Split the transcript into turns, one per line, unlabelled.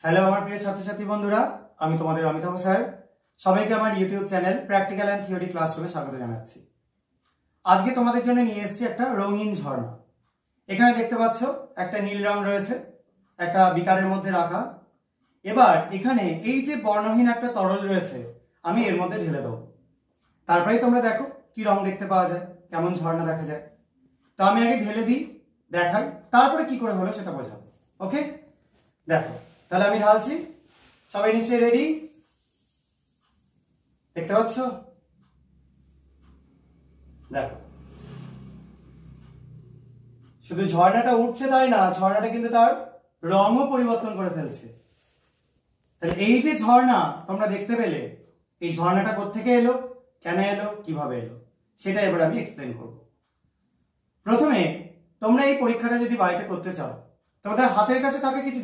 Hello আমার প্রিয় ছাত্রছাত্রী বন্ধুরা, আমি তোমাদের অমিতাভ স্যার। সবাইকে আমার YouTube channel practical and theory ক্লাসরুমে স্বাগত জানাচ্ছি। আজকে তোমাদের জন্য নিয়ে এসেছি একটা রঙিন ঝর্ণা। এখানে দেখতে পাচ্ছ একটা নীল রং রয়েছে, একটা বিকারের মধ্যে রাখা। এবার এখানে এই যে বর্ণহীন একটা তরল রয়েছে, আমি এর মধ্যে ঢেলে দেবো। তারপরেই তোমরা দেখো কি রং দেখতে পাওয়া যায়, কেমন ঝর্ণা দেখা যায়। তো আমি আগে ঢেলে দিই, দেখাই, তারপরে কি করে হলো সেটা বোঝাবো। ওকে, দেখো তাহলে আমি ঢালছি। সবাই নিচে রেডি? দেখতে পাচ্ছ? দেখো, শুধু ঝর্ণাটা উঠছে তাই না, ঝর্ণাটা কিন্তু তার রঙও পরিবর্তন করে ফেলছে। তাহলে এই যে ঝর্ণা তোমরা দেখতে পেলে, এই ঝর্ণাটা কোত্থেকে এলো, কেন এলো, কিভাবে এলো, সেটা এবার আমি এক্সপ্লেন করব। প্রথমে তোমরা এই পরীক্ষাটা যদি বাড়িতে করতে চাও, তোমাদের হাতের কাছে থাকে কিছু